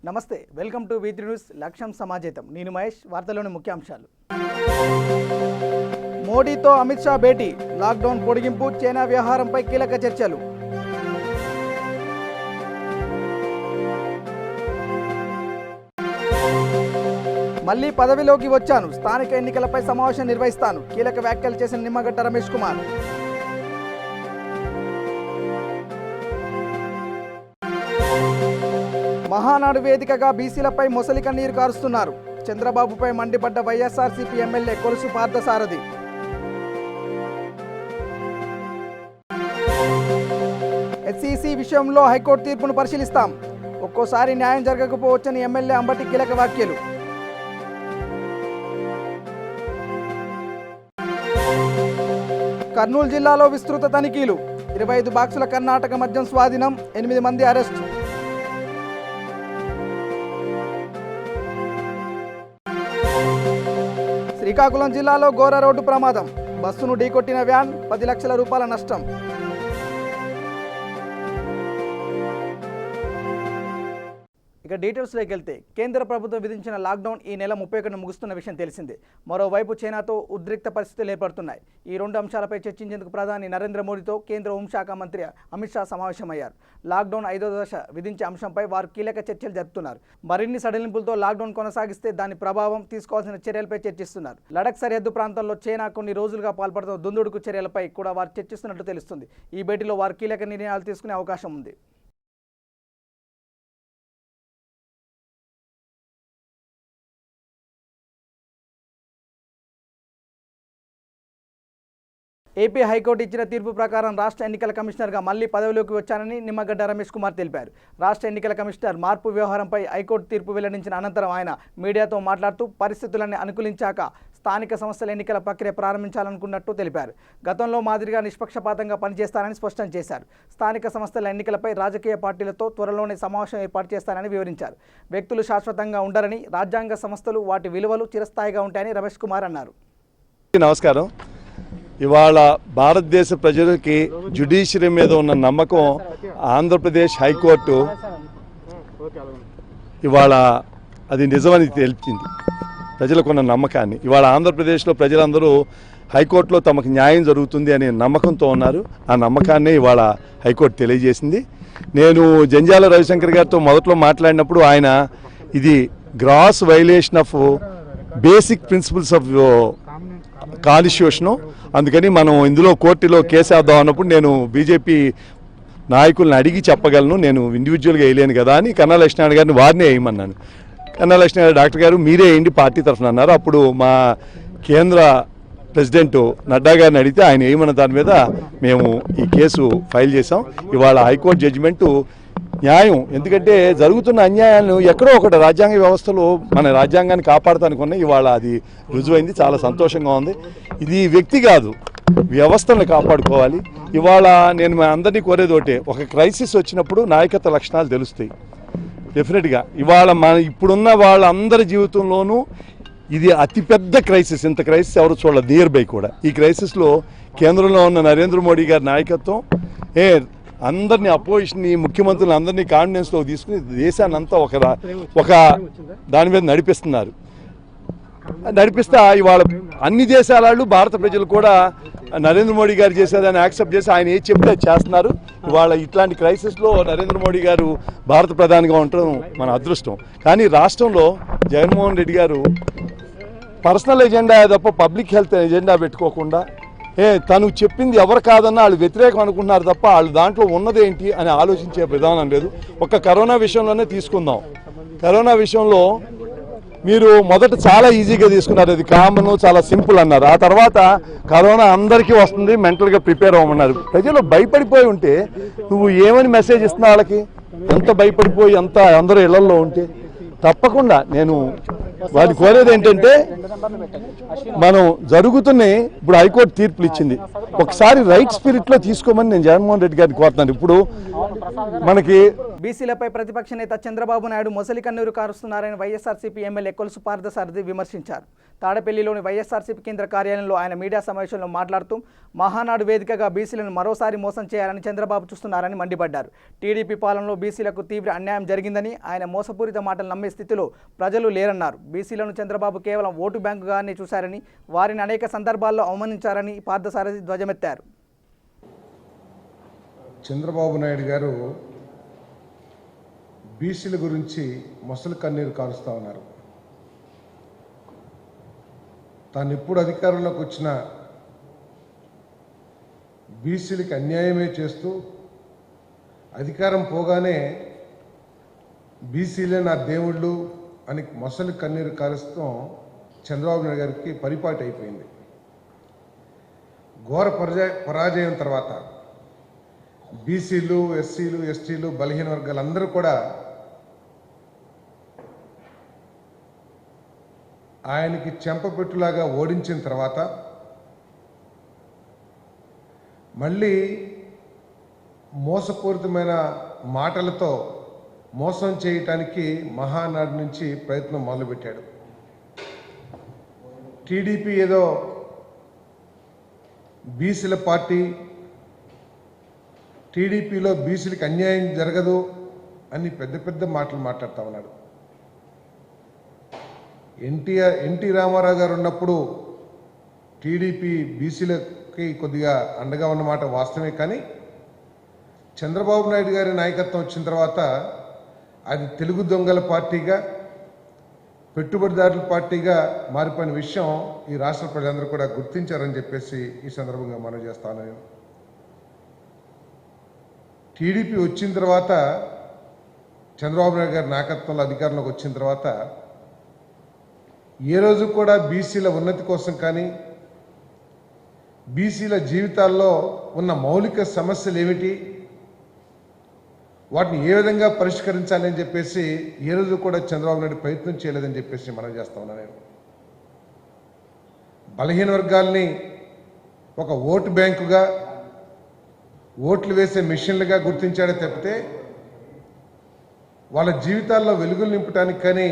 నమస్తే, welcome to V3 news లక్ష్యం సమాజేతం. నేను మహేష్. వార్తలోని ముఖ్యాంశాలు. మోడీతో అమిత్ షా భేటీ, లాక్డౌన్ పొడిగింపు, చైనా వ్యవహారంపై కీలక చర్చలు. మళ్లీ పదవిలోకి వచ్చాను, స్థానిక ఎన్నికలపై సమావేశం నిర్వహిస్తాను, కీలక వ్యాఖ్యలు చేసిన నిమ్మగడ్డ రమేష్ కుమార్. మహానాడు వేదికగా బీసీలపై మొసలి కన్నీరు కారుస్తున్నారు. చంద్రబాబుపై మండిపడ్డ వైఎస్ఆర్సీపీ ఎమ్మెల్యే కొలుసు పార్థసారథి. హెచ్ఈసీ విషయంలో హైకోర్టు తీర్పును పరిశీలిస్తాం, ఒక్కోసారి న్యాయం జరగకపోవచ్చని ఎమ్మెల్యే అంబటి కీలక వ్యాఖ్యలు. కర్నూలు జిల్లాలో విస్తృత తనిఖీలు, 25 బాక్సుల కర్ణాటక మద్యం స్వాధీనం, 8 మంది అరెస్ట్. శ్రీకాకుళం జిల్లాలో ఘోర రోడ్డు ప్రమాదం, బస్సును ఢీకొట్టిన వ్యాన్, 10 లక్షల రూపాయల నష్టం. ఇక డీటెయిల్స్లోకి వెళ్తే, కేంద్ర ప్రభుత్వం విధించిన లాక్డౌన్ ఈ నెల 31న ముగుస్తున్న విషయం తెలిసిందే. మరోవైపు చైనాతో ఉద్రిక్త పరిస్థితులు ఏర్పడుతున్నాయి. ఈ రెండు అంశాలపై చర్చించేందుకు ప్రధాని నరేంద్ర మోడీతో కేంద్ర హోంశాఖ మంత్రి అమిత్ షా సమావేశమయ్యారు. లాక్డౌన్ 5వ దశ విధించే అంశంపై వారు కీలక చర్చలు జరుపుతున్నారు. మరిన్ని సడలింపులతో లాక్డౌన్ కొనసాగిస్తే దాని ప్రభావం, తీసుకోవాల్సిన చర్యలపై చర్చిస్తున్నారు. లడఖ్ సరిహద్దు ప్రాంతంలో చైనా కొన్ని రోజులుగా పాల్పడుతున్న దుందుడుకు చర్యలపై కూడా వారు చర్చిస్తున్నట్టు తెలుస్తుంది. ఈ భేటీలో వారు కీలక నిర్ణయాలు తీసుకునే అవకాశం ఉంది. ఏపీ హైకోర్టు ఇచ్చిన తీర్పు ప్రకారం రాష్ట్ర ఎన్నికల కమిషనర్గా మళ్లీ పదవిలోకి వచ్చానని నిమ్మగడ్డ రమేష్ కుమార్ తెలిపారు. రాష్ట్ర ఎన్నికల కమిషనర్ మార్పు వ్యవహారంపై హైకోర్టు తీర్పు వెల్లడించిన అనంతరం ఆయన మీడియాతో మాట్లాడుతూ పరిస్థితులన్నీ అనుకూలించాక స్థానిక సంస్థల ఎన్నికల ప్రక్రియ ప్రారంభించాలనుకున్నట్టు తెలిపారు. గతంలో మాదిరిగా నిష్పక్షపాతంగా పనిచేస్తానని స్పష్టం చేశారు. స్థానిక సంస్థల ఎన్నికలపై రాజకీయ పార్టీలతో త్వరలోనే సమావేశం ఏర్పాటు చేస్తానని వివరించారు. వ్యక్తులు శాశ్వతంగా ఉండరని, రాజ్యాంగ సంస్థలు వాటి విలువలు చిరస్థాయిగా ఉంటాయని రమేష్ కుమార్ అన్నారు. నమస్కారం. ఇవాళ భారతదేశ ప్రజలకి జ్యుడిషియరీ మీద ఉన్న నమ్మకం ఆంధ్రప్రదేశ్ హైకోర్టు ఇవాళ అది నిజమని తెలిపింది. ప్రజలకున్న నమ్మకాన్ని ఇవాళ ఆంధ్రప్రదేశ్లో ప్రజలందరూ హైకోర్టులో తమకు న్యాయం జరుగుతుంది అనే నమ్మకంతో ఉన్నారు. ఆ నమ్మకాన్ని ఇవాళ హైకోర్టు తెలియజేసింది. నేను జంజాల రవిశంకర్ గారితో మొదట్లో మాట్లాడినప్పుడు ఆయన ఇది gross violation of basic principles of constitution, అందుకని మనం ఇందులో కోర్టులో కేసు వేద్దాం అన్నప్పుడు నేను బీజేపీ నాయకులను అడిగి చెప్పగలను, నేను ఇండివిజువల్గా వేయలేను కదా అని కన్నా లక్ష్మీనారాయణ గారిని వారినే వేయమన్నాను. కన్నా లక్ష్మీనారాయణ డాక్టర్ గారు మీరే వేయండి పార్టీ తరఫున అన్నారు. అప్పుడు మా కేంద్ర ప్రెసిడెంట్ నడ్డా గారిని అడిగితే ఆయన వేయమన్న దాని మీద మేము ఈ కేసు ఫైల్ చేసాం. ఇవాళ హైకోర్టు జడ్జిమెంటు న్యాయం, ఎందుకంటే జరుగుతున్న అన్యాయాలను ఎక్కడో ఒకటి రాజ్యాంగ వ్యవస్థలో మన రాజ్యాంగాన్ని కాపాడతానుకున్నా ఇవాళ అది రుజువైంది. చాలా సంతోషంగా ఉంది. ఇది వ్యక్తి కాదు, వ్యవస్థలను కాపాడుకోవాలి. ఇవాళ నేను మా అందరినీ కోరేది ఒకటే, ఒక క్రైసిస్ వచ్చినప్పుడు నాయకత్వ లక్షణాలు తెలుస్తాయి డెఫినెట్గా. ఇవాళ మన ఇప్పుడున్న వాళ్ళందరి జీవితంలోనూ ఇది అతిపెద్ద క్రైసిస్. ఇంత క్రైసిస్ ఎవరు చూడాలి నియర్ బై కూడా. ఈ క్రైసిస్లో కేంద్రంలో ఉన్న నరేంద్ర మోడీ గారి నాయకత్వం అందరినీ అపోజిషన్ని, ముఖ్యమంత్రులను అందరినీ కాన్ఫిడెన్స్లో తీసుకుని దేశాన్ని అంతా ఒక దాని మీద నడిపిస్తా ఇవాళ అన్ని దేశాల వాళ్ళు, భారత ప్రజలు కూడా నరేంద్ర మోడీ గారు చేసేదాన్ని యాక్సెప్ట్ చేసి ఆయన ఏది చెప్తే చేస్తున్నారు. ఇవాళ ఇట్లాంటి క్రైసిస్లో నరేంద్ర మోడీ గారు భారత ప్రధానిగా ఉండటం మన అదృష్టం. కానీ రాష్ట్రంలో జగన్మోహన్ రెడ్డి గారు పర్సనల్ ఎజెండా తప్ప పబ్లిక్ హెల్త్ ఎజెండా పెట్టుకోకుండా తను చెప్పింది ఎవరు కాదన్నా వాళ్ళు వ్యతిరేకం అనుకుంటున్నారు తప్ప వాళ్ళు దాంట్లో ఉన్నదేంటి అని ఆలోచించే విధానం లేదు. ఒక కరోనా విషయంలోనే తీసుకుందాం. కరోనా విషయంలో మీరు మొదట చాలా ఈజీగా తీసుకున్నారు, అది కామన్, చాలా సింపుల్ అన్నారు. ఆ తర్వాత కరోనా అందరికీ వస్తుంది, మెంటల్గా ప్రిపేర్ అవ్వమన్నారు. ప్రజలు భయపడిపోయి ఉంటే నువ్వు ఏమని మెసేజ్ ఇస్తున్నా వాళ్ళకి? ఎంత భయపడిపోయి అందరూ ఇళ్లలో ఉంటే తప్పకుండా నేను వాటి కోరేది ఏంటంటే మనం జరుగుతున్నాయి. ఇప్పుడు హైకోర్టు తీర్పులు ఇచ్చింది, ఒకసారి రైట్ స్పిరిట్ లో తీసుకోమని నేను జగన్మోహన్ రెడ్డి గారిని కోరుతున్నాను. ఇప్పుడు మనకి బీసీలపై ప్రతిపక్ష నేత చంద్రబాబు నాయుడు మొసలి కన్నీరు కారుస్తున్నారని వైఎస్ఆర్సీపీ ఎమ్మెల్యే కొలుసు పార్థసారథి విమర్శించారు. తాడపల్లిలోని వైఎస్ఆర్సీపీ కేంద్ర కార్యాలయంలో ఆయన మీడియా సమావేశంలో మాట్లాడుతూ మహానాడు వేదికగా బీసీలను మరోసారి మోసం చేయాలని చంద్రబాబు చూస్తున్నారని మండిపడ్డారు. టీడీపీ పాలనలో బీసీలకు తీవ్ర అన్యాయం జరిగిందని, ఆయన మోసపూరిత మాటలు నమ్మే స్థితిలో ప్రజలు లేరన్నారు. బీసీలను చంద్రబాబు కేవలం ఓటు బ్యాంకుగానే చూశారని, వారిని అనేక సందర్భాల్లో అవమానించారని పార్థసారథి ధ్వజమెత్తారు. చంద్రబాబు నాయుడు గారు బీసీల గురించి మొసలు కన్నీరు కారుస్తూ ఉన్నారు. తాను ఎప్పుడు అధికారంలోకి వచ్చిన బీసీలకి అన్యాయమే చేస్తూ అధికారం పోగానే బీసీలే నా దేవుళ్ళు అని మొసలి కన్నీరు కారుస్తాం చంద్రబాబు నాయుడు గారికి పరిపాటి అయిపోయింది. ఘోర పరాజయం తర్వాత బీసీలు, ఎస్సీలు, ఎస్టీలు, బలహీన వర్గాలందరూ కూడా ఆయనకి చెంపపెట్టులాగా ఓడించిన తర్వాత మళ్ళీ మోసపూరితమైన మాటలతో మోసం చేయటానికి మహానాడు నుంచి ప్రయత్నం మొదలుపెట్టాడు. టీడీపీ ఏదో బీసీల పార్టీ, టీడీపీలో బీసీలకు అన్యాయం జరగదు అని పెద్ద పెద్ద మాటలు మాట్లాడుతూ ఉన్నాడు. ఎన్టీ రామారావు గారు ఉన్నప్పుడు టీడీపీ బీసీలకి కొద్దిగా అండగా ఉన్నమాట వాస్తవమే, కానీ చంద్రబాబు నాయుడు గారి నాయకత్వం వచ్చిన తర్వాత అది తెలుగు దొంగల పార్టీగా, పెట్టుబడిదారుల పార్టీగా మారిపోయిన విషయం ఈ రాష్ట్ర ప్రజలందరూ కూడా గుర్తించారని చెప్పేసి ఈ సందర్భంగా మనం చేస్తాను. నేను టీడీపీ వచ్చిన తర్వాత, చంద్రబాబు నాయుడు గారి నాయకత్వంలో అధికారంలోకి వచ్చిన తర్వాత ఏ రోజు కూడా బీసీల ఉన్నతి కోసం కానీ, బీసీల జీవితాల్లో ఉన్న మౌలిక సమస్యలు ఏమిటి, వాటిని ఏ విధంగా పరిష్కరించాలని చెప్పేసి ఏ రోజు కూడా చంద్రబాబు నాయుడు ప్రయత్నం చేయలేదని చెప్పేసి మనం చేస్తా ఉన్నాను. నేను బలహీన వర్గాల్ని ఒక ఓటు బ్యాంకుగా, ఓట్లు వేసే మిషన్లుగా గుర్తించాడే తప్పితే వాళ్ళ జీవితాల్లో వెలుగులు నింపడానికి కానీ,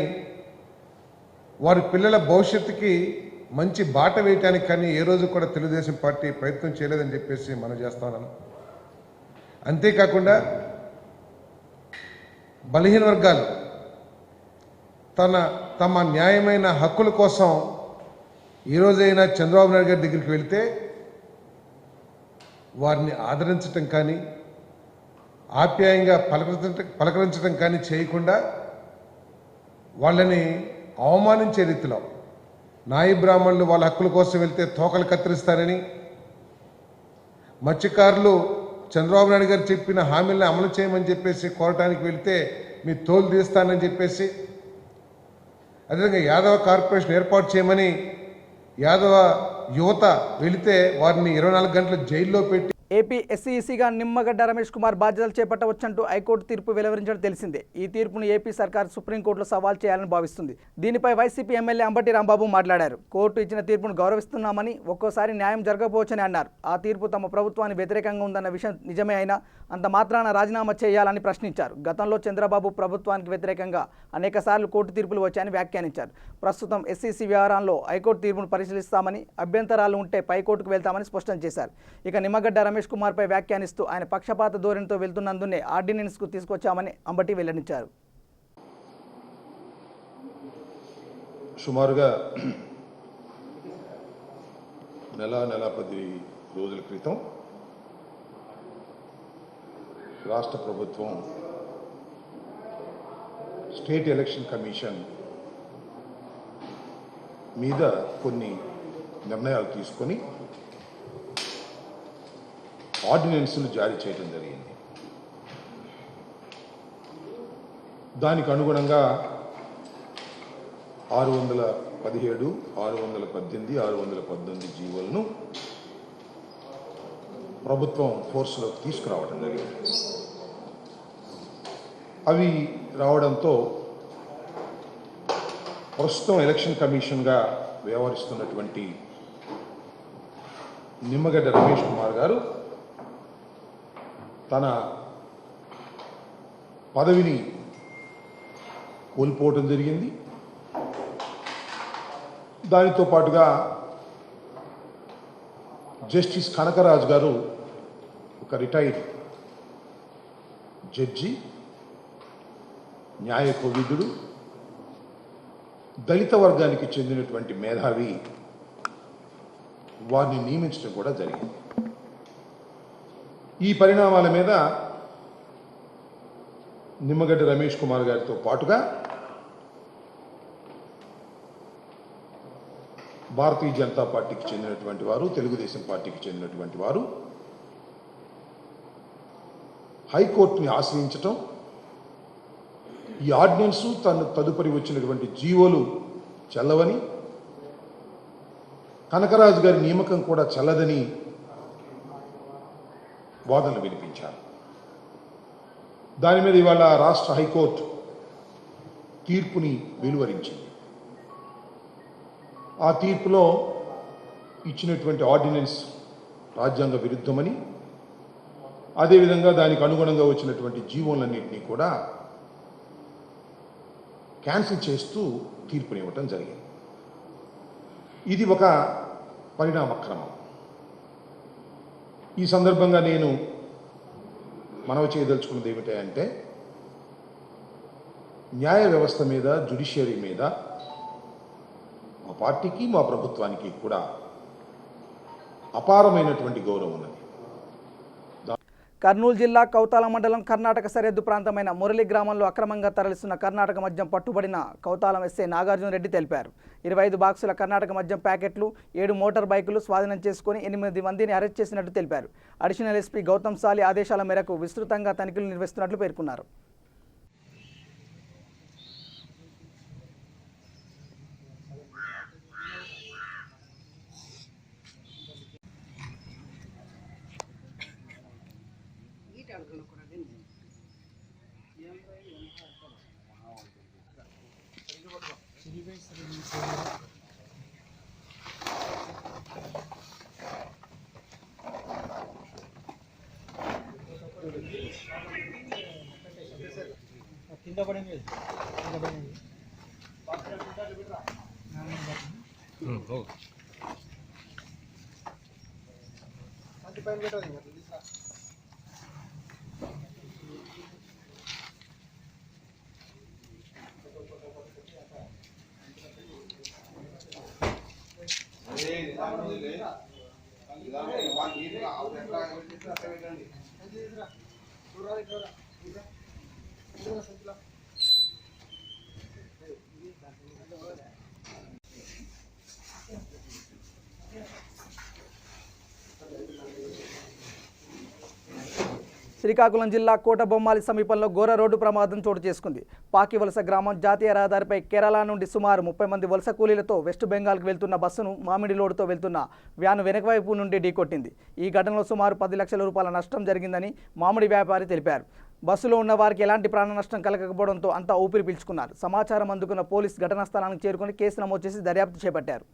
వారి పిల్లల భవిష్యత్తుకి మంచి బాట వేయటానికి కానీ ఏ రోజు కూడా తెలుగుదేశం పార్టీ ప్రయత్నం చేయలేదని చెప్పేసి మనం చేస్తా ఉన్నాను. అంతేకాకుండా బలహీన వర్గాలు తమ న్యాయమైన హక్కుల కోసం ఈ రోజైనా చంద్రబాబు నాయుడు గారి దగ్గరికి వెళితే వారిని ఆదరించటం కానీ, ఆప్యాయంగా పలకరించడం కానీ చేయకుండా వాళ్ళని అవమానించే రీతిలో, నాయి బ్రాహ్మణులు వాళ్ళ హక్కుల కోసం వెళ్తే తోకలు కత్తిరిస్తారని, మత్స్యకారులు చంద్రబాబు నాయుడు గారు చెప్పిన హామీలను అమలు చేయమని చెప్పేసి కోరటానికి వెళ్తే మీ తోలు తీస్తానని చెప్పేసి, అదేవిధంగా యాదవ కార్పొరేషన్ ఏర్పాటు చేయమని యాదవ యువత వెళితే వారిని 24 గంటలు జైల్లో పెట్టి ఏపీ ఎస్సీఈసీగా నిమ్మగడ్డ రమేష్ కుమార్ బాధ్యతలు చేపట్టవచ్చంటూ హైకోర్టు తీర్పు వెలువరించడం తెలిసిందే. ఈ తీర్పును ఏపీ సర్కార్ సుప్రీంకోర్టులో సవాల్ చేయాలని భావిస్తుంది. దీనిపై వైసీపీ ఎమ్మెల్యే అంబటి రాంబాబు మాట్లాడారు. కోర్టు ఇచ్చిన తీర్పును గౌరవిస్తున్నామని, ఒక్కోసారి న్యాయం జరగకపోవచ్చని అన్నారు. ఆ తీర్పు తమ ప్రభుత్వానికి వ్యతిరేకంగా ఉందన్న విషయం నిజమే అయినా అంత మాత్రాన రాజీనామా చేయాలని ప్రశ్నించారు. గతంలో చంద్రబాబు ప్రభుత్వానికి వ్యతిరేకంగా అనేకసార్లు కోర్టు తీర్పులు వచ్చాయని వ్యాఖ్యానించారు. ప్రస్తుతం ఎస్సీసీ వ్యవహారంలో హైకోర్టు తీర్పును పరిశీలిస్తామని, అభ్యంతరాలు ఉంటే పైకోర్టుకు వెళ్తామని స్పష్టం చేశారు. ఇక నిమ్మగడ్డ రమేష్ కుమార్పై వ్యాఖ్యానిస్తూ ఆయన పక్షపాత ధోరణితో వెళ్తున్నందునే ఆర్డినెన్స్కు తీసుకొచ్చామని అంబటి వెల్లడించారు. సుమారుగా నెల 10 రోజుల క్రితం రాష్ట్ర ప్రభుత్వం స్టేట్ ఎలక్షన్ కమిషన్ మీద కొన్ని నిర్ణయాలు తీసుకొని ఆర్డినెన్స్ను జారీ చేయడం జరిగింది. దానికి అనుగుణంగా 617, 618, 619 జీవోలను ప్రభుత్వం ఫోర్స్లోకి తీసుకురావడం జరిగింది. అవి రావడంతో ప్రస్తుతం ఎలక్షన్ కమిషన్గా వ్యవహరిస్తున్నటువంటి నిమ్మగడ్డ రమేష్ కుమార్ గారు తన పదవిని కోల్పోవడం జరిగింది. దానితో పాటుగా జస్టిస్ కనకరాజు గారు ఒక రిటైర్డ్ జడ్జి, న్యాయ కోవిదుడు, దళిత వర్గానికి చెందినటువంటి మేధావి, వారిని నియమించడం కూడా జరిగింది. ఈ పరిణామాల మీద నిమ్మగడ్డ రమేష్ కుమార్ గారితో పాటుగా భారతీయ జనతా పార్టీకి చెందినటువంటి వారు, తెలుగుదేశం పార్టీకి చెందినటువంటి వారు హైకోర్టుని ఆశ్రయించటం, ఈ ఆర్డినెన్సు తదుపరి వచ్చినటువంటి జీవోలు చెల్లవని, కనకరాజు గారి నియామకం కూడా చెల్లదని వాదనలు వినిపించారు. దాని మీద ఇవాళ రాష్ట్ర హైకోర్టు తీర్పుని వెలువరించింది. ఆ తీర్పులో ఇచ్చినటువంటి ఆర్డినెన్స్ రాజ్యాంగ విరుద్ధమని, అదేవిధంగా దానికి అనుగుణంగా వచ్చినటువంటి జీవోలన్నింటినీ కూడా క్యాన్సిల్ చేస్తూ తీర్పునివ్వటం జరిగింది. ఇది ఒక పరిణామక్రమం. ఈ సందర్భంగా నేను మనవి చేయదలుచుకున్నది ఏమిటంటే, న్యాయ వ్యవస్థ మీద, జ్యుడిషియరీ మీద మా పార్టీకి, మా ప్రభుత్వానికి కూడా అపారమైనటువంటి గౌరవం ఉన్నది. కర్నూలు జిల్లా కౌతాల మండలం కర్ణాటక సరిహద్దు ప్రాంతమైన మురళి గ్రామంలో అక్రమంగా తరలిస్తున్న కర్ణాటక మద్యం పట్టుబడిన కౌతాలం ఎస్ఐ నాగార్జున రెడ్డి తెలిపారు. 25 బాక్సుల కర్ణాటక మద్యం ప్యాకెట్లు, 7 మోటార్ బైకులు స్వాధీనం చేసుకుని 8 మందిని అరెస్ట్ చేసినట్టు తెలిపారు. అడిషనల్ ఎస్పీ గౌతమ్ సాలి ఆదేశాల మేరకు విస్తృతంగా తనిఖీలు నిర్వహిస్తున్నట్లు పేర్కొన్నారు. శ్రీకాకుళం జిల్లా కోటబొమ్మాలి సమీపంలో ఘోర రోడ్డు ప్రమాదం చోటు చేసుకుంది. పాకివలస గ్రామం జాతీయ రహదారిపై కేరళ నుండి సుమారు 30 మంది వలస కూలీలతో వెస్ట్ బెంగాల్కు వెళ్తున్న బస్సును మామిడి లోడుతో వెళ్తున్న వ్యాను వెనక వైపు నుండి ఢీకొట్టింది. ఈ ఘటనలో సుమారు 10 లక్షల రూపాయల నష్టం జరిగిందని మామిడి వ్యాపారి తెలిపారు. బస్సులో ఉన్న వారికి ఎలాంటి ప్రాణ నష్టం కలగకపోవడంతో అంతా ఊపిరి పీల్చుకున్నారు. సమాచారం అందుకున్న పోలీసు ఘటనా స్థలానికి చేరుకుని కేసు నమోదు చేసి దర్యాప్తు చేపట్టారు.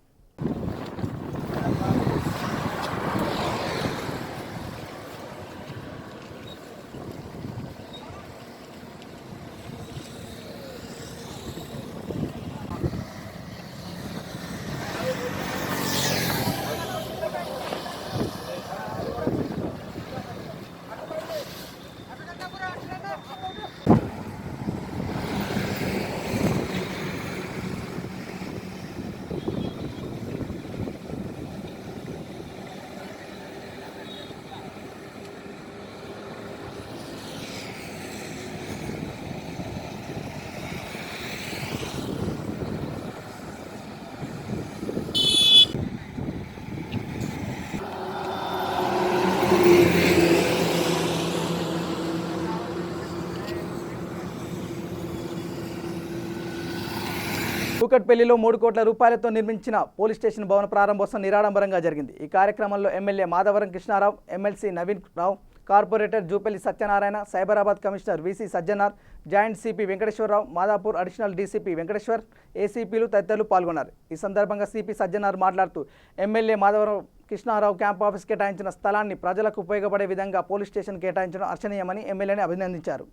కూకట్పల్లిలో 3 కోట్ల రూపాయలతో నిర్మించిన పోలీస్ స్టేషన్ భవన ప్రారంభోత్సవం నిరాడంబరంగా జరిగింది. ఈ కార్యక్రమంలో MLA Madhavaram Krishnarao, MLC Naveen Rao, corporator Jupalli Satyanarayana, Cyberabad commissioner VC Sajjanar, joint CP Venkateswararao, Madhapur additional DCP Venkateshwar, ఏసీపీలు తదితరులు పాల్గొన్నారు. ఈ సందర్భంగా సిపి సజ్జనార్ మాట్లాడుతూ MLA Madhavarao Krishnarao camp office కేటాయించిన స్థలాన్ని ప్రజలకు ఉపయోగపడే విధంగా పోలీస్ స్టేషన్ కేటాయించడం హర్షణీయమని ఎమ్మెల్యేని అభినందించారు.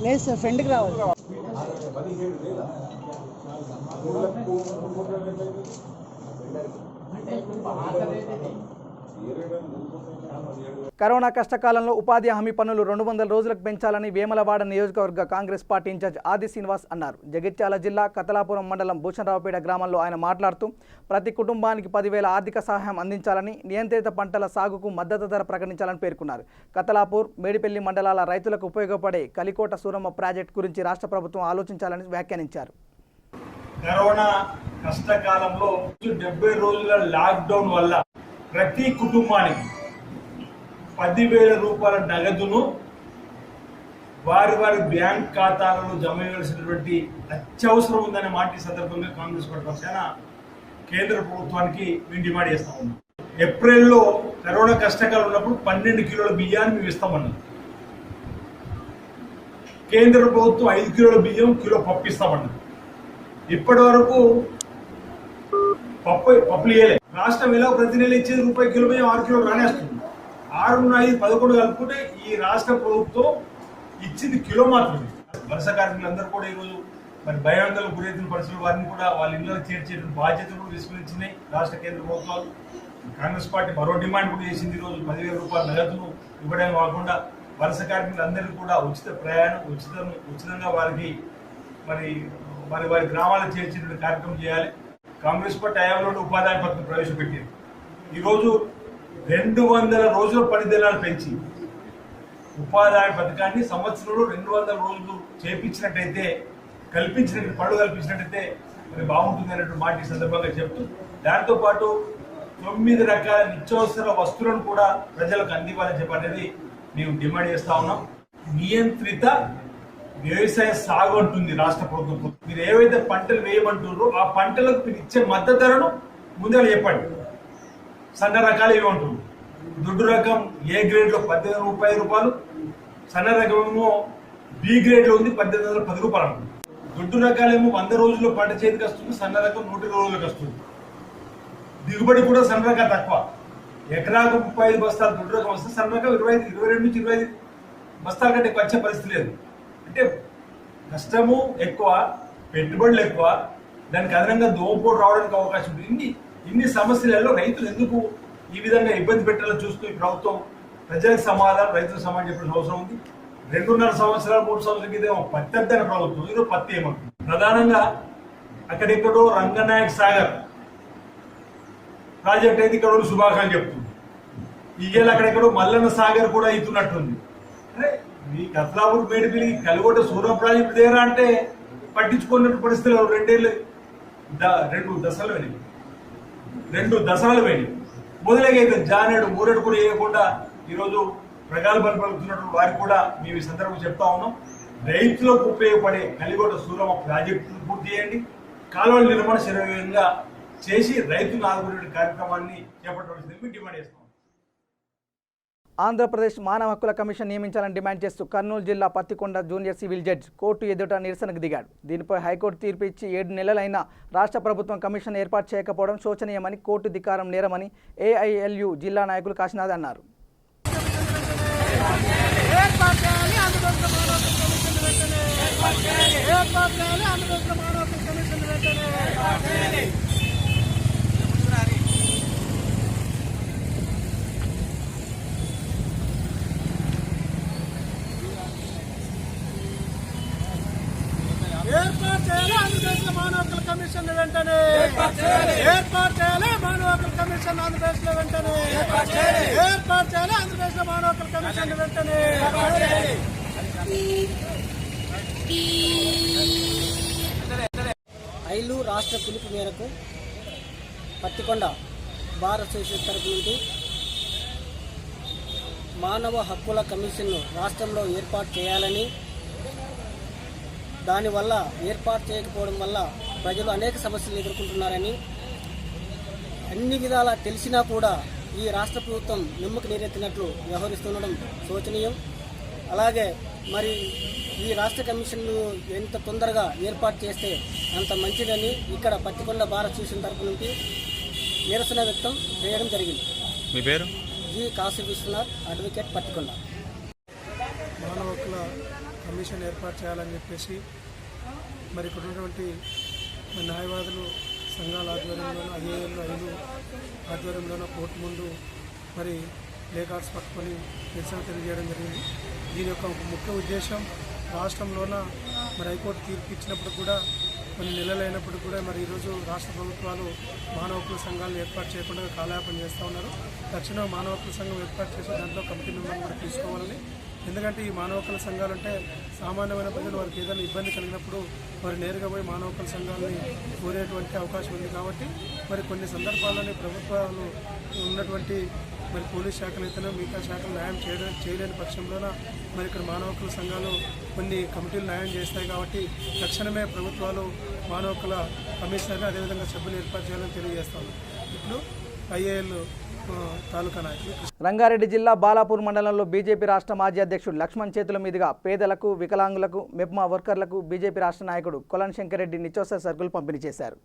లేదు సార్, ఫ్రెండ్కి రావాలి. కరోనా కష్టకాలంలో ఉపాధి హామీ పనులు 200 రోజులకు పెంచాలని వేములవాడ నియోజకవర్గ కాంగ్రెస్ పార్టీ ఇన్ఛార్జ్ ఆది శ్రీనివాస్ అన్నారు. జగిత్యాల జిల్లా కతలాపురం మండలం భూషణరావుపేట గ్రామంలో ఆయన మాట్లాడుతూ ప్రతి కుటుంబానికి 10,000 ఆర్థిక సహాయం అందించాలని, నియంత్రిత పంటల సాగుకు మద్దతు ధర ప్రకటించాలని పేర్కొన్నారు. కతలాపూర్, మేడిపల్లి మండలాల రైతులకు ఉపయోగపడే కలికోట సూరమ్మ ప్రాజెక్టు గురించి రాష్ట్ర ప్రభుత్వం ఆలోచించాలని వ్యాఖ్యానించారు. కరోనా కష్టకాలంలో 70 రోజుల లాక్డౌన్ వల్ల ప్రతి కుటుంబానికి 10,000 రూపాయల నగదును వారి బ్యాంక్ ఖాతాలలో జమ చేయాల్సినటువంటి అత్యవసరం ఉందనే మాట ఈ సందర్భంగా కాంగ్రెస్ పార్టీ పక్షాన కేంద్ర ప్రభుత్వానికి మేము డిమాండ్ చేస్తా ఉన్నాం. ఏప్రిల్లో కరోనా కష్టకాలం ఉన్నప్పుడు 12 కిలోల బియ్యాన్ని మేము ఇస్తామన్నాం. కేంద్ర ప్రభుత్వం 5 కిలోల బియ్యం, కిలో పప్పు ఇస్తామన్నది. ఇప్పటి వరకు పప్పులు ఇవ్వలే. రాష్ట్రం ఎలా ప్రతి నెల ఇచ్చేది రూపాయి కిలో బియ్యం 6 కిలోలు రానేస్తుంది. 6, 5, 11 కలుపుకుంటే ఈ రాష్ట్ర ప్రభుత్వం ఇచ్చింది కిలో మాత్రమే. వలస కార్మికులందరూ కూడా ఈరోజు మరి భయాందోళనకు గురైతున్న పరిస్థితులు వారిని కూడా వాళ్ళ ఇళ్లలో చేర్చే బాధ్యతలు కూడా విస్మరించినాయి రాష్ట్ర కేంద్ర ప్రభుత్వాలు. కాంగ్రెస్ పార్టీ మరో డిమాండ్ కూడా చేసింది. ఈరోజు 10,000 రూపాయల నగదును ఇవ్వడం కాకుండా వలస కార్మికులందరికీ కూడా ఉచిత ప్రయాణం ఉచితంగా వారికి వారి గ్రామాలకు చేర్చేటువంటి కార్యక్రమం చేయాలి. కాంగ్రెస్ పార్టీ హయాంలో ఉపాధి హామీ పథకం ప్రవేశపెట్టింది. ఈరోజు 200 రోజుల పని దినాలు పెంచి ఉపాధి హామీ పథకాన్ని సంవత్సరంలో 200 రోజులు చేపించినట్టయితే, పనులు కల్పించినట్టయితే మరి బాగుంటుంది అనేటువంటి మాట ఈ సందర్భంగా చెప్తూ, దాంతోపాటు 9 రకాల నిత్యావసర వస్తువులను కూడా ప్రజలకు అందివ్వాలని చెప్పనేది మేము డిమాండ్ చేస్తా ఉన్నాం. నియంత్రిత వ్యవసాయ సాగు అంటుంది రాష్ట్ర ప్రభుత్వం. మీరు ఏవైతే పంటలు వేయమంటున్నారో ఆ పంటలకు మీరు ఇచ్చే మద్దతు ధరను ముందే చెప్పండి. సన్న రకాలు ఏమంటున్నారు? దొడ్డు రకం ఏ గ్రేడ్ లో 18,010 రూపాయలు, సన్న రకం ఏమో బి గ్రేడ్ లో ఉంది 18,010 రూపాయలు అంటుంది. దొడ్డు రకాలేమో 100 రోజుల్లో పంట చేతికి వస్తుంది, సన్న రకం 120 రోజులకు వస్తుంది. దిగుబడి కూడా సన్న రకం తక్కువ. ఎకరాకు 35 బస్తాలు దొడ్డు రకం వస్తుంది, సన్న రకం 22 నుంచి 25 బస్తాల కంటే వచ్చే పరిస్థితి లేదు. అంటే కష్టము ఎక్కువ, పెట్టుబడులు ఎక్కువ, దానికి అదనంగా దోమపోటు రావడానికి అవకాశం ఉంది. ఇన్ని సమస్యలలో రైతులు ఎందుకు ఈ విధంగా ఇబ్బంది పెట్టాలో చూస్తూ ఈ ప్రభుత్వం ప్రజలకు సమాధానం, రైతులకు సమాధానం చెప్పాల్సిన అవసరం ఉంది. 2.5 సంవత్సరాలు 3 సంవత్సరాల క్రితం పత్తి అద్దన ప్రభుత్వం, ఈరోజు పత్తి ఏమంటుంది? ప్రధానంగా అక్కడెక్కడో రంగనాయక్ సాగర్ ప్రాజెక్ట్ అయితే ఇక్కడ శుభాకాంక్షలు చెప్తుంది. ఇవాళ అక్కడెక్కడో మల్లన్న సాగర్ కూడా అవుతున్నట్టుంది. అరే మీ కతలాపూర్, మేడిపల్లి, కలిగొట్ట సూరమ్మ ప్రాజెక్టు దగ్గర అంటే పట్టించుకున్నట్టు పరిస్థితులు 2 దశలు పోయినాయి. మొదలైతే జానేడు మూరెడు కూడా వేయకుండా ఈరోజు ప్రగల్భాలు పలుకుతున్నట్టు వారికి కూడా మేము ఈ సందర్భంగా చెప్తా ఉన్నాం. రైతులకు ఉపయోగపడే కలిగొట్ట సూరమ్మ ప్రాజెక్టును పూర్తి చేయండి. కాలువల నిర్మాణ శరవేగంగా చేసి రైతులు ఆదుకునే కార్యక్రమాన్ని చేపట్టవలసింది డిమాండ్ చేస్తాం. ఆంధ్రప్రదేశ్ మానవ హక్కుల కమిషన్ నియమించాలని డిమాండ్ చేస్తూ కర్నూలు జిల్లా Pattikonda junior civil judge court ఎదుట నిరసనకు దిగాడు. దీనిపై హైకోర్టు తీర్పు ఇచ్చి 7 నెలలైనా రాష్ట్ర ప్రభుత్వం కమిషన్ ఏర్పాటు చేయకపోవడం శోచనీయమని, కోర్టు ధిక్కారం నేరమని ఏఐఎల్యు జిల్లా నాయకులు కాశీనాథ్ అన్నారు. మానవ హక్కుల కమిషన్ వెంటనే ఏర్పాటు చేయాలి. మానవ హక్కుల కమిషన్ ఆంధ్రప్రదేశ్ లో వెంటనే ఏర్పాటు చేయాలి. ఆంధ్రప్రదేశ్ లో మానవ హక్కుల కమిషన్ వెంటనే ఐలు రాష్ట్ర పిలుపు మేరకు పత్తికొండ బార్ అసోసియేషన్ తరపు నుండి మానవ హక్కుల కమిషన్ను రాష్ట్రంలో ఏర్పాటు చేయాలని, దానివల్ల ఏర్పాటు చేయకపోవడం వల్ల ప్రజలు అనేక సమస్యలు ఎదుర్కొంటున్నారని, అన్ని విధాలా తెలిసినా కూడా ఈ రాష్ట్ర ప్రభుత్వం నిమ్మకు నీరెత్తినట్లు వ్యవహరిస్తుండడం శోచనీయం. అలాగే మరి ఈ రాష్ట్ర కమిషన్ను ఎంత తొందరగా ఏర్పాటు చేస్తే అంత మంచిదని ఇక్కడ పత్తికొండ బార్ అసోసియేషన్ తరపు నుండి నిరసన వ్యక్తం చేయడం జరిగింది. మీ పేరు? G Kashi Vishwanath, advocate, Pattikonda. మానవ హక్కుల కమిషన్ ఏర్పాటు చేయాలని చెప్పేసి మరి ఇక్కడ ఉన్నటువంటి న్యాయవాదులు సంఘాల ఆధ్వర్యంలోనూ ఐఏఎల్ ఐలు ఆధ్వర్యంలోనూ కోర్టు ముందు మరి ప్లేకార్డ్స్ పట్టుకొని నిరసన తెలియజేయడం జరిగింది. దీని యొక్క ముఖ్య ఉద్దేశం రాష్ట్రంలోన మరి హైకోర్టు తీర్పు ఇచ్చినప్పుడు కూడా కొన్ని నెలలైనప్పుడు కూడా మరి ఈరోజు రాష్ట్ర ప్రభుత్వాలు మానవ హక్కుల సంఘాలను ఏర్పాటు చేయకుండా కాలయాపన చేస్తూ ఉన్నారు. తక్షణం మానవ హక్కుల సంఘం ఏర్పాటు చేసి దాంట్లో కమిటీ మెంబర్లు కూడా తీసుకోవాలని. ఎందుకంటే ఈ మానవ హక్కుల సంఘాలు అంటే సామాన్యమైన ప్రజలు వారికి ఏదైనా ఇబ్బంది కలిగినప్పుడు వారు నేరుగా పోయి మానవ హక్కుల సంఘాలని కోరేటువంటి అవకాశం ఉంది. కాబట్టి మరి కొన్ని సందర్భాల్లోనే ప్రభుత్వాలు ఉన్నటువంటి మరి పోలీస్ శాఖలు అయితేనే మిగతా శాఖలు న్యాయం చేయలేని పక్షంలోన మరి ఇక్కడ మానవ హక్కుల సంఘాలు కొన్ని కమిటీలు న్యాయం చేస్తాయి. కాబట్టి తక్షణమే ప్రభుత్వాలు మానవ హక్కుల కమిషనర్ అదేవిధంగా సభ్యులు ఏర్పాటు చేయాలని తెలియజేస్తాను. ఇప్పుడు ఐఏఎల్ తాలూకా నాయకులు. రంగారెడ్డి జిల్లా బాలాపూర్ మండలంలో బీజేపీ రాష్ట్ర మాజీ అధ్యక్షుడు లక్ష్మణ్ చేతుల మీదుగా పేదలకు, వికలాంగులకు, మెప్మా వర్కర్లకు బీజేపీ రాష్ట్ర నాయకుడు కొలన్ శంకర్ రెడ్డి నిత్యావసర సరుకులు పంపిణీ చేశారు.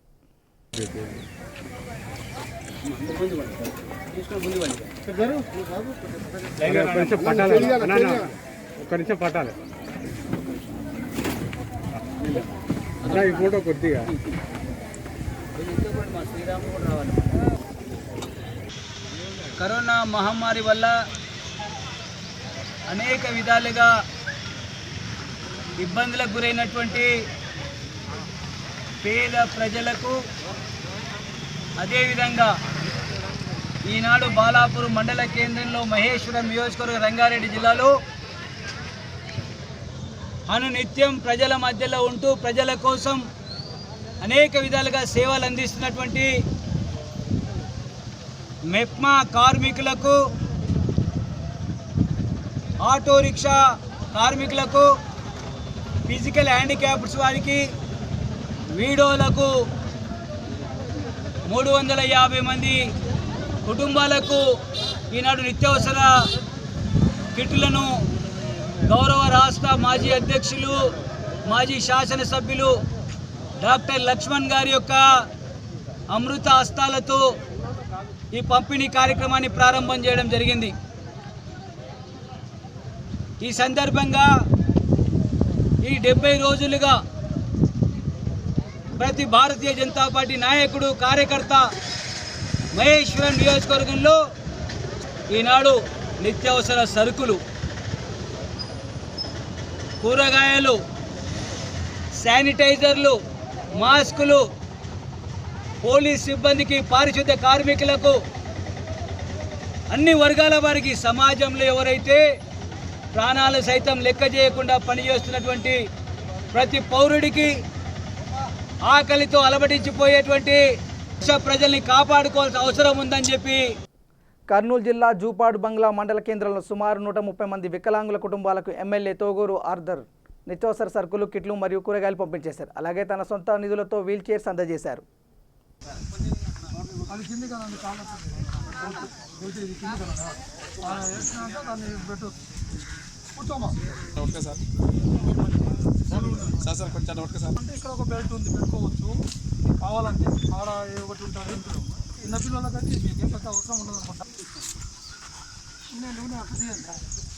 ఫోటో కొద్దిగా కరోనా మహమ్మారి వల్ల అనేక విధాలుగా ఇబ్బందులకు గురైనటువంటి పేద ప్రజలకు, అదేవిధంగా ఈనాడు బాలాపూర్ మండల కేంద్రంలో మహేశ్వరం నియోజకవర్గ రంగారెడ్డి జిల్లాలో అనునిత్యం ప్రజల మధ్యలో ఉంటూ ప్రజల కోసం అనేక విధాలుగా సేవలు అందిస్తున్నటువంటి మెప్మా కార్మికులకు, ఆటో రిక్షా కార్మికులకు, ఫిజికల్ హ్యాండిక్యాప్డ్స్ వారికి, వీడోలకు 350 మంది కుటుంబాలకు ఈనాడు నిత్యావసర కిట్లను గౌరవ రాష్ట్ర మాజీ అధ్యక్షులు, మాజీ శాసనసభ్యులు డాక్టర్ లక్ష్మణ్ గారి యొక్క అమృత హస్తాలతో ఈ పంపిణీ కార్యక్రమాన్ని ప్రారంభం చేయడం జరిగింది. ఈ సందర్భంగా ఈ 70 రోజులుగా ప్రతి భారతీయ జనతా పార్టీ నాయకుడు, కార్యకర్త మహేశ్వరం నియోజకవర్గంలో ఈనాడు నిత్యావసర సరుకులు, కూరగాయలు, శానిటైజర్లు, మాస్కులు, పోలీస్ సిబ్బందికి, పారిశుద్ధ్య కార్మికులకు, అన్ని వర్గాల వారికి, సమాజంలో ఎవరైతే ప్రాణాలు సైతం లెక్క చేయకుండా పనిచేస్తున్నటువంటి ప్రతి పౌరుడికి, ఆకలితో అలమటించిపోయేటువంటి ప్రజల్ని కాపాడుకోవాల్సిన అవసరం ఉందని చెప్పి కర్నూలు జిల్లా జూపాడు బంగ్లా మండల కేంద్రంలో సుమారు 130 మంది వికలాంగుల కుటుంబాలకు ఎమ్మెల్యే తోగూరు ఆర్దర్ నిత్యావసర సరుకులు, కిట్లు మరియు కూరగాయలు పంపించేశారు. అలాగే తన సొంత నిధులతో వీల్ చైర్స్ అందజేశారు. అంటే ఇక్కడ ఒక బెల్ట్ ఉంది, పెట్టుకోవచ్చు కావాలంటే. ఆడ ఒకటి ఉంటుంది, చిన్నపిల్లలకైతే మీకేం పెద్ద అవసరం ఉండదు అనమాట. నూనె అక్కడ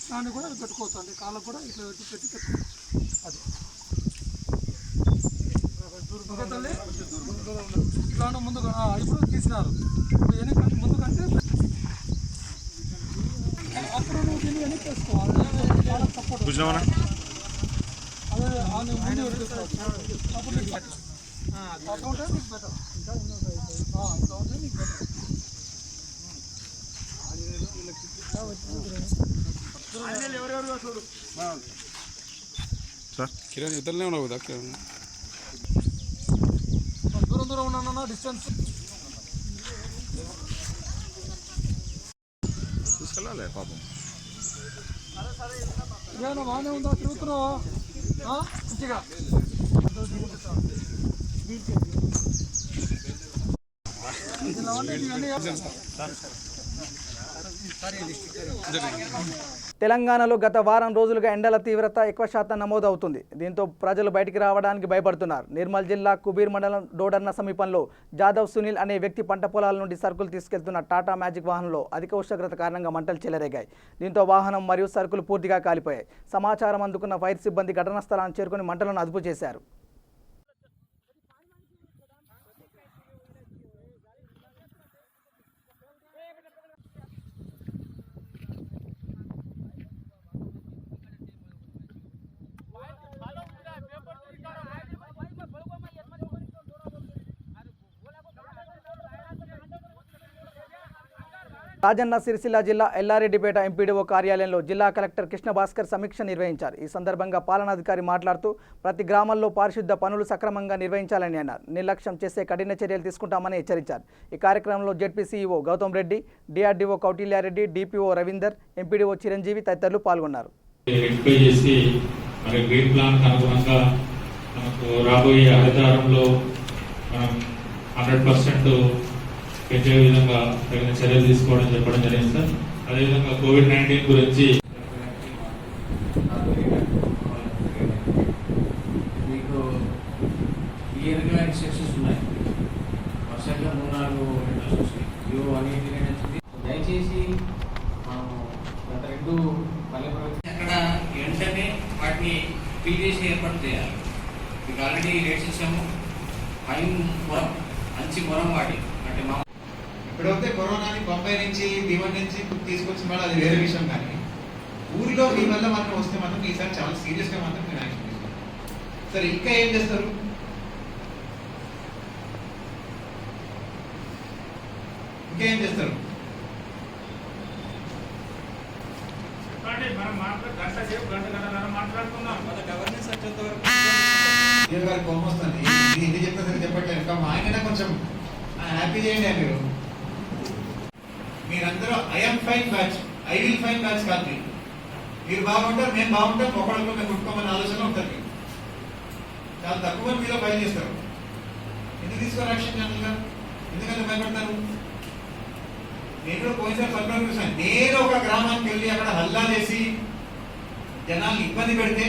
దాన్ని కూడా పెట్టుకోవచ్చు అండి, కాళ్ళకు కూడా ఇట్లా పెట్టి పెట్టుకోవచ్చు. అది తల్లి ఇట్లా ముందుగా ఇప్పుడు తీసినారు. ఇప్పుడు వెనక్కి ముందు కంటే అప్పుడు నువ్వు దీన్ని వెనక్కి వేసుకోవాలి. సపోర్ట్ అదే ముందు అప్పుడు కిరణ్ ఇద్దరునే ఉన్నావు కదా కిరణ్ దూరం దూరం ఉన్నా డిస్టెన్స్ తీసుకెళ్ళాలి పాపం బాగానే ఉందా తిరుగుతున్నావా మంచిగా తెలంగాణలో గత వారం రోజులుగా ఎండల తీవ్రత ఎక్కువ శాతం నమోదవుతుంది. దీంతో ప్రజలు బయటికి రావడానికి భయపడుతున్నారు. నిర్మల్ జిల్లా కుబీర్ మండలం డోడర్న సమీపంలో జాదవ్ సునీల్ అనే వ్యక్తి పంట పొలాల నుండి సరుకులు తీసుకెళ్తున్న టాటా మ్యాజిక్ వాహనంలో అధిక ఉష్ణోగ్రత కారణంగా మంటలు చెలరేగాయి. దీంతో వాహనం మరియు సరుకులు పూర్తిగా కాలిపోయాయి. సమాచారం అందుకున్న ఫైర్ సిబ్బంది ఘటనా స్థలాన్ని చేరుకుని మంటలను అదుపు చేశారు. రాజన్న సిరిసిల్ల జిల్లా ఎల్లారెడ్డిపేట ఎంపీడీఓ కార్యాలయంలో జిల్లా కలెక్టర్ కృష్ణ భాస్కర్ సమీక్ష నిర్వహించారు. ఈ సందర్భంగా పాలనాధికారి మాట్లాడుతూ ప్రతి గ్రామంలో పారిశుద్ధ పనులు సక్రమంగా నిర్వహించాలని అన్నారు. నిర్లక్ష్యం చేసే కఠిన చర్యలు తీసుకుంటామని హెచ్చరించారు. ఈ కార్యక్రమంలో ZP CEO Gautam Reddy, DRDO Kautilya Reddy, DPO Ravinder, MPDO Chiranjeevi తదితరులు పాల్గొన్నారు. రాబోయే హరితహారంలో మనం 100% పెంచే విధంగా తగిన చర్యలు తీసుకోవడం చెప్పడం జరిగింది సార్. అదేవిధంగా COVID-19 గురించి మీకు క్లియర్గా ఇన్స్ట్రక్షన్స్ ఉన్నాయి. వర్షంగా 3-4 లెటర్స్ వస్తాయి. ఇవో అనేది దయచేసి గత 2 పల్లె అక్కడ వెంటనే వాటిని ఫిల్ చేసి ఏర్పాటు చేయాలి. మీకు ఆల్రెడీ రేట్స్ ఇచ్చాము. మంచి మొరం వాటి అంటే మా ఇప్పుడైతే కరోనాని బొంబాయి నుంచి దీవన్ నుంచి తీసుకొచ్చిన వాళ్ళు అది వేరే విషయం. కానీ ఊరిలో మీ వల్ల మాత్రం వస్తే మాత్రం ఈసారి చాలా సీరియస్గా మాత్రం మీరు యాక్షన్ తీసుకోండి. సరే ఇంకా ఏం చేస్తారు? ఇంకేం చేస్తారు? కోపం వస్తుంది. ఇది చెప్తే సరే చెప్పట్లేదు. ఇంకా మా ఆయన కొంచెం హ్యాపీ చేయండి. మీరందరూ I'm fine batch, I will fine batch కాదు. మీరు బాగుంటారు, మేము బాగుంటాం, ఒకళ్ళతో మేము కుట్టుకోమని ఆలోచన ఉంటుంది. చాలా తక్కువ మంది మీలో ఫైల్ చేస్తారు. ఎందుకు తీసుకోవాలి యాక్షన్ జనరల్గా? ఎందుకంటే భయపడతారు. నేను పోయినసారి సర్కారు చూసాను. నేను ఒక గ్రామానికి వెళ్ళి అక్కడ హల్లా చేసి జనాల్ని ఇబ్బంది పెడితే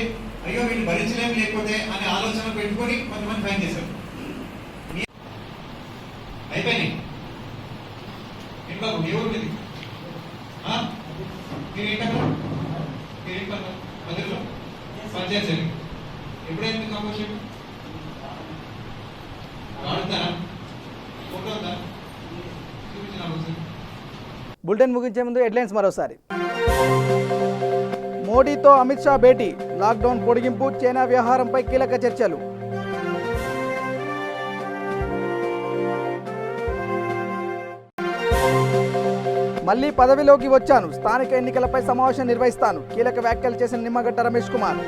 అయ్యో వీళ్ళు భరించలేము లేకపోతే అనే ఆలోచన పెట్టుకొని కొంతమంది ఫైన్ చేశారు. అయిపోయినాయి. ఏం బాబు మీ ఊరు మీది? మీరేంటన్నా మధ్యలో పంచాయతీ సరి ఎప్పుడైంది కంపోజిషన్? వాడుతారా? ఫోటో ఉందా? చూపించిన ఒకసారి. బులెటిన్ ముగించే ముందు హెడ్లైన్స్ మరోసారి. మోడీతో అమిత్ షా భేటీ, లాక్డౌన్ పొడిగింపు, చైనా వ్యవహారంపై కీలక చర్చలు. మళ్లీ పదవిలోకి వచ్చాను, స్థానిక ఎన్నికలపై సమావేశం నిర్వహిస్తాను, కీలక వ్యాఖ్యలు చేసిన నిమ్మగడ్డ రమేష్ కుమార్.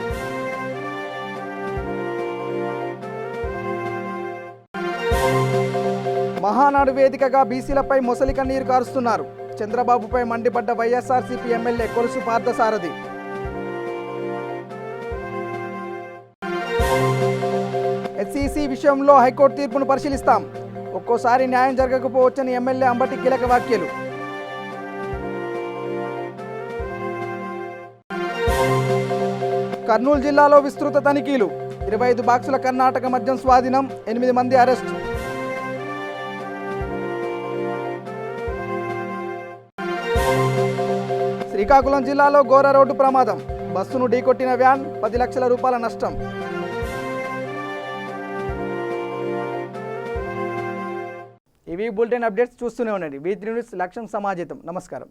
మహానాడు వేదికగా బీసీలపై మొసలి కన్నీరు కారుస్తున్నారు. చంద్రబాబుపై మండిపడ్డ వైఎస్ఆర్సీపీ ఎమ్మెల్యే కొలుసు పార్థసారథి. హెచ్ఈసీ విషయంలో హైకోర్టు తీర్పును పరిశీలిస్తాం, ఒక్కోసారి న్యాయం జరగకపోవచ్చని ఎమ్మెల్యే అంబటి కీలక వ్యాఖ్యలు. కర్నూలు జిల్లాలో విస్తృత తనిఖీలు, 25 బాక్సుల కర్ణాటక మద్యం స్వాధీనం, 8 మంది అరెస్ట్. శ్రీకాకుళం జిల్లాలో ఘోర రోడ్డు ప్రమాదం, బస్సును ఢీకొట్టిన వ్యాన్, 10 లక్షల రూపాయల నష్టం. ఇవి బులెటిన్ అప్డేట్స్. చూస్తూనే ఉండండి V3 న్యూస్. లక్ష్యం సమాజితం. నమస్కారం.